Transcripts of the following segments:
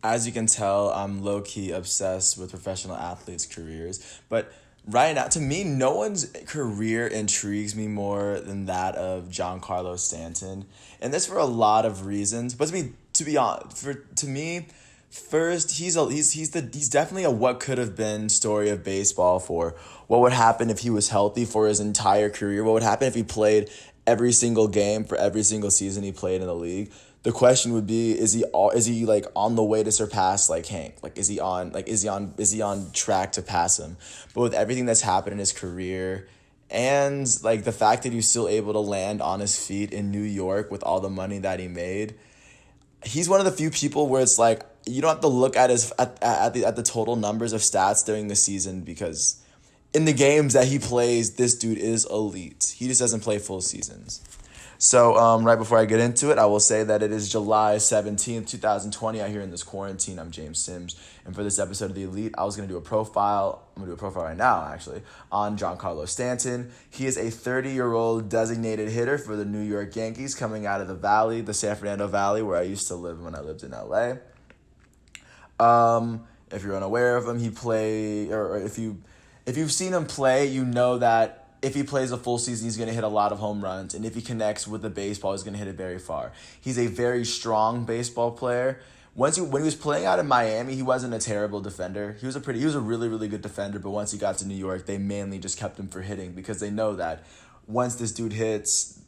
As you can tell, I'm low key obsessed with professional athletes' careers. But right now, to me, no one's career intrigues me more than that of Giancarlo Stanton, and this for a lot of reasons. But to be honest, to me, first he's definitely a what could have been story of baseball for what would happen if he was healthy for his entire career. What would happen if he played every single game for every single season he played in the league? The question would be, is he like on the way to surpass like Hank? Like is he on track to pass him? But with everything that's happened in his career and like the fact that he's still able to land on his feet in New York with all the money that he made, he's one of the few people where it's like you don't have to look at the total numbers of stats during the season, because in the games that he plays, this dude is elite. He just doesn't play full seasons. So, right before I get into it, I will say that it is July 17th, 2020. Out here in this quarantine, I'm James Sims. And for this episode of The Elite, I was going to do a profile. I'm going to do a profile right now, actually, on Giancarlo Stanton. He is a 30-year-old designated hitter for the New York Yankees coming out of the Valley, the San Fernando Valley, where I used to live when I lived in LA. If you're unaware of him, or if you've seen him play, you know that if he plays a full season, he's going to hit a lot of home runs. And if he connects with the baseball, he's going to hit it very far. He's a very strong baseball player. When he was playing out in Miami, he wasn't a terrible defender. He was a really, really good defender. But once he got to New York, they mainly just kept him for hitting, because they know that once this dude hits,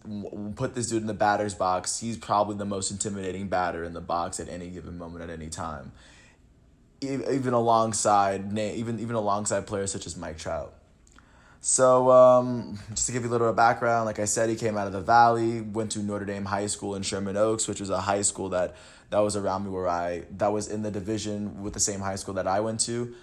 put this dude in the batter's box, he's probably the most intimidating batter in the box at any given moment at any time. Even alongside players such as Mike Trout. So, just to give you a little bit of background, like I said, he came out of the Valley, went to Notre Dame High School in Sherman Oaks, which was a high school that was around me, that was in the division with the same high school that I went to.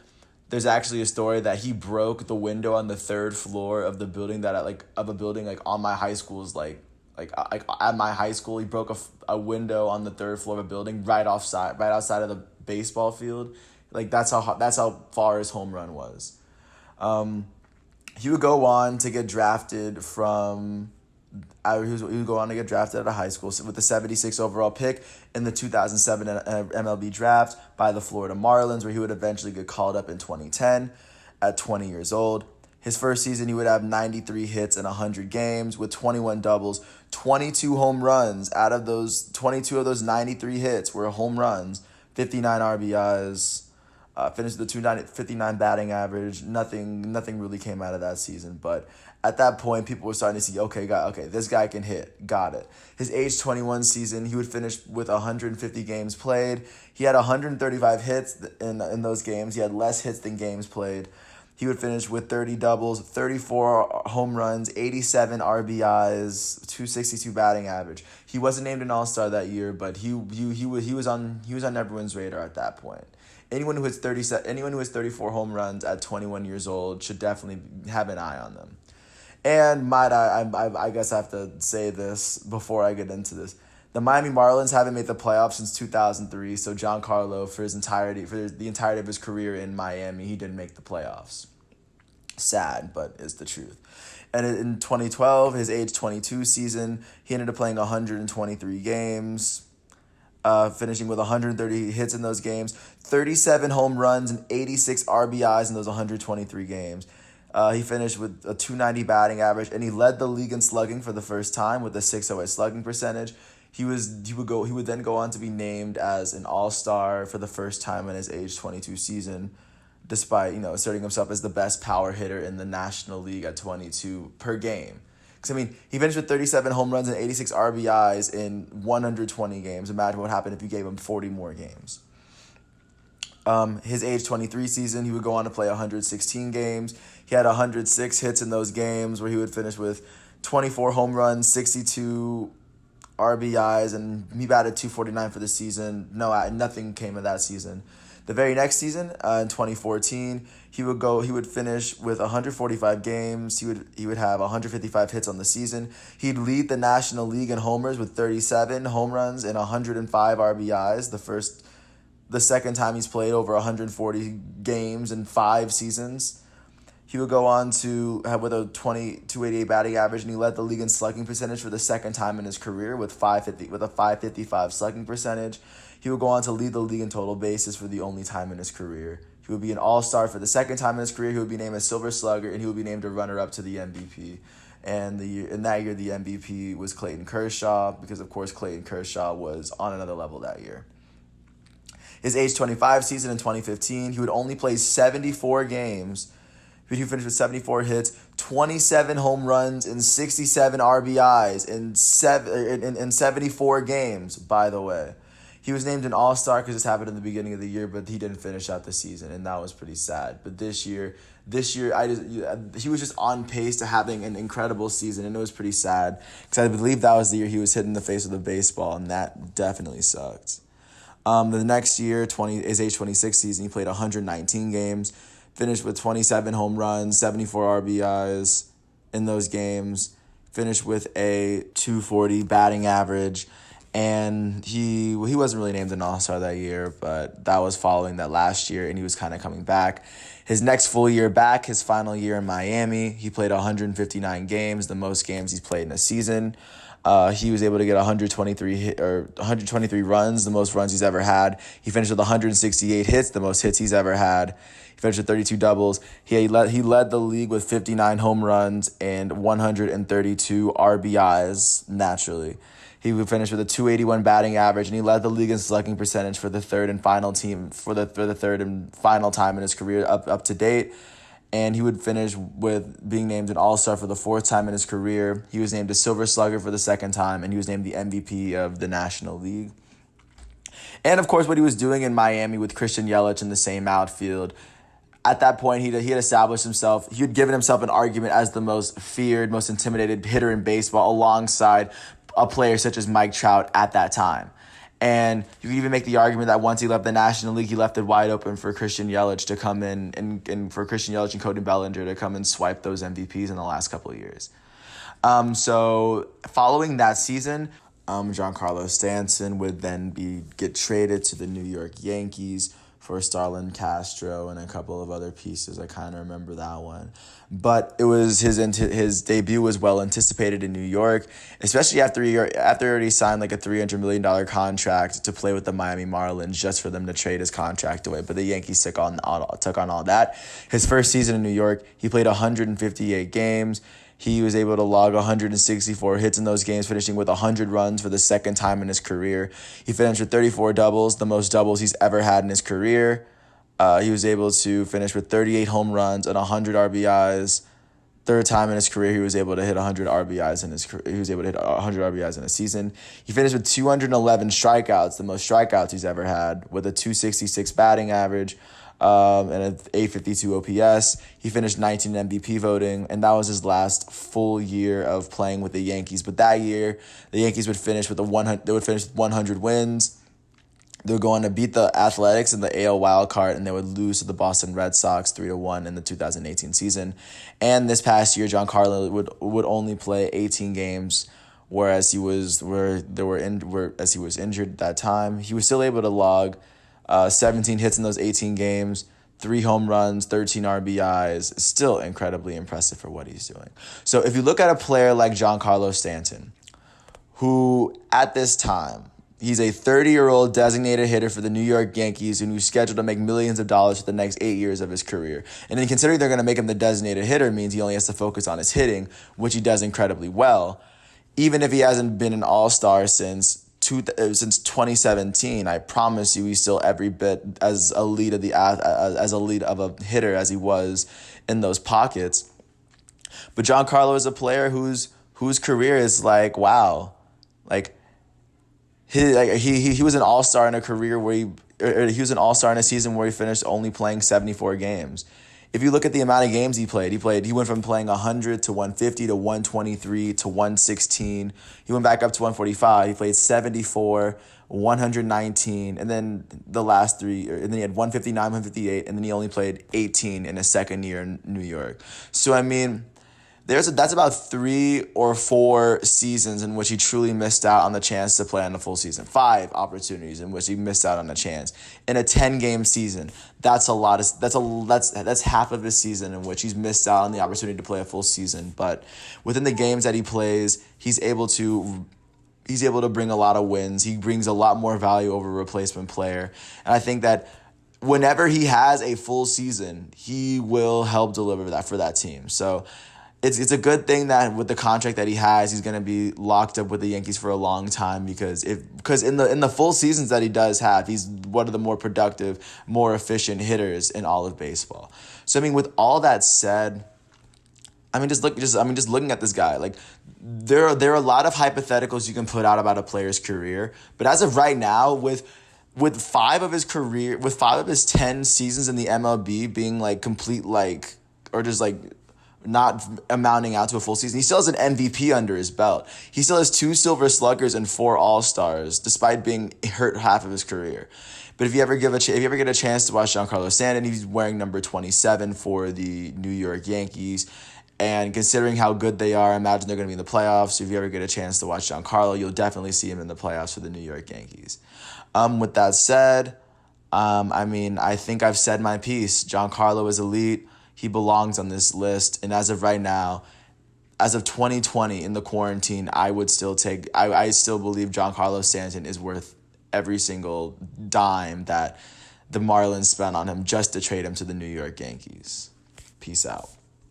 There's actually a story that he broke the window on the third floor of the building on my high school's at my high school. He broke a window on the third floor of a building right outside of the baseball field. Like that's how far his home run was. He would go on to get drafted he would go on to get drafted out of high school with the 76 overall pick in the 2007 MLB draft by the Florida Marlins, where he would eventually get called up in 2010 at 20 years old. His first season, he would have 93 hits in 100 games with 21 doubles, 22 home runs. Out of those, 22 of those 93 hits were home runs, 59 RBIs. Finished with the 259 batting average. Nothing really came out of that season. But at that point, people were starting to see, okay, this guy can hit. Got it. His age 21 season, he would finish with 150 games played. He had 135 hits in those games. He had less hits than games played. He would finish with 30 doubles, 34 home runs, 87 RBIs, 262 batting average. He wasn't named an All-Star that year, but he was on everyone's radar at that point. Anyone who hits 34 home runs at 21 years old should definitely have an eye on them. And I guess I have to say this before I get into this. The Miami Marlins haven't made the playoffs since 2003, so Giancarlo, for the entirety of his career in Miami, he didn't make the playoffs. Sad, but it's the truth. And in 2012, his age 22 season, he ended up playing 123 games. Finishing with 130 hits in those games, 37 home runs, and 86 RBIs in those 123 games. He finished with a 290 batting average, and he led the league in slugging for the first time with a 608 slugging percentage. He would then go on to be named as an All-Star for the first time in his age 22 season, despite asserting himself as the best power hitter in the National League at 22 per game. Because, he finished with 37 home runs and 86 RBIs in 120 games. Imagine what happened if you gave him 40 more games. His age 23 season, he would go on to play 116 games. He had 106 hits in those games, where he would finish with 24 home runs, 62 RBIs, and he batted .249 for the season. Nothing came of that season. The very next season, in 2014, he would finish with 145 games. He would have 155 hits on the season. He'd lead the National League in homers with 37 home runs and 105 RBIs. The second time he's played over 140 games in 5 seasons. He would go on to have with a 288 batting average, and he led the league in slugging percentage for the second time in his career with a 555 slugging percentage. He would go on to lead the league in total bases for the only time in his career. He would be an all-star for the second time in his career. He would be named a Silver Slugger, and he would be named a runner-up to the MVP. And in that year, the MVP was Clayton Kershaw, because, of course, Clayton Kershaw was on another level that year. His age 25 season in 2015, he would only play 74 games. He finished with 74 hits, 27 home runs, and 67 RBIs in 74 games, by the way. He was named an all-star because this happened in the beginning of the year, but he didn't finish out the season, and that was pretty sad. But this year, he was just on pace to having an incredible season, and it was pretty sad because I believe that was the year he was hit in the face with a baseball, and that definitely sucked. The next year, his age 26 season, he played 119 games, finished with 27 home runs, 74 RBIs in those games, finished with a 240 batting average. And he wasn't really named an all-star that year, but that was following that last year, and he was kind of coming back. His next full year back, his final year in Miami, he played 159 games, the most games he's played in a season. He was able to get 123 runs, the most runs he's ever had. He finished with 168 hits, the most hits he's ever had. He finished with 32 doubles. He led the league with 59 home runs and 132 RBIs naturally. He would finish with a 281 batting average, and he led the league in slugging percentage for the third and final time in his career up to date. And he would finish with being named an all-star for the fourth time in his career. He was named a Silver Slugger for the second time, and he was named the MVP of the National League. And, of course, what he was doing in Miami with Christian Yelich in the same outfield. At that point, he had established himself. He had given himself an argument as the most feared, most intimidated hitter in baseball alongside a player such as Mike Trout at that time. And you can even make the argument that once he left the National League, he left it wide open for Christian Yelich to come in and for Christian Yelich and Cody Bellinger to come and swipe those MVPs in the last couple of years. So following that season, Giancarlo Stanton would then get traded to the New York Yankees for Starlin Castro and a couple of other pieces. I kind of remember that one. But it was his debut was well anticipated in New York, especially after he already signed like a $300 million contract to play with the Miami Marlins just for them to trade his contract away. But the Yankees took on all that. His first season in New York, he played 158 games. He was able to log 164 hits in those games, finishing with 100 runs for the second time in his career. He finished with 34 doubles, the most doubles he's ever had in his career. He was able to finish with 38 home runs and 100 RBIs. Third time in his career, he was able to hit 100 RBIs in a season. He finished with 211 strikeouts, the most strikeouts he's ever had, with a 266 batting average. And an 852 OPS. He finished 19 MVP voting, and that was his last full year of playing with the Yankees. But that year, the Yankees would finish with 100 wins. They would go on to beat the Athletics in the AL wild card, and they would lose to the Boston Red Sox 3-1 in the 2018 season. And this past year, Giancarlo would only play 18 games, whereas he was injured at that time. He was still able to log 17 hits in those 18 games, 3 home runs, 13 RBIs. Still incredibly impressive for what he's doing. So if you look at a player like Giancarlo Stanton, who at this time, he's a 30-year-old designated hitter for the New York Yankees and who's scheduled to make millions of dollars for the next 8 years of his career. And then considering they're going to make him the designated hitter means he only has to focus on his hitting, which he does incredibly well. Even if he hasn't been an all-star since 2017, I promise you he's still every bit as elite of a hitter as he was in those pockets. But Giancarlo is a player whose career is like, wow. Like he was an all-star in a career where he was an all-star in a season where he finished only playing 74 games. If you look at the amount of games he went from playing 100 to 150 to 123 to 116. He went back up to 145. He played 74, 119, and then the last three, and then he had 159, 158, and then he only played 18 in his second year in New York. So, I mean, that's about 3 or 4 seasons in which he truly missed out on the chance to play on the full season. 5 opportunities in which he missed out on a chance. In a 10-game season, that's half of his season in which he's missed out on the opportunity to play a full season. But within the games that he plays, he's able to He's able to bring a lot of wins. He brings a lot more value over a replacement player. And I think that whenever he has a full season, he will help deliver that for that team. So it's a good thing that with the contract that he has, he's going to be locked up with the Yankees for a long time because in the full seasons that he does have, he's one of the more productive, more efficient hitters in all of baseball. So I mean, with all that said, just looking at this guy, like there are a lot of hypotheticals you can put out about a player's career, but as of right now, with 5 of his 10 seasons in the MLB being like complete like or just like not amounting out to a full season, he still has an MVP under his belt. He still has 2 Silver Sluggers and 4 All-Stars, despite being hurt half of his career. But if you ever get a chance to watch Giancarlo Stanton, he's wearing number 27 for the New York Yankees. And considering how good they are, I imagine they're going to be in the playoffs. So if you ever get a chance to watch Giancarlo, you'll definitely see him in the playoffs for the New York Yankees. With that said, I think I've said my piece. Giancarlo is elite. He belongs on this list. And as of right now, as of 2020 in the quarantine, I still believe Giancarlo Stanton is worth every single dime that the Marlins spent on him just to trade him to the New York Yankees. Peace out.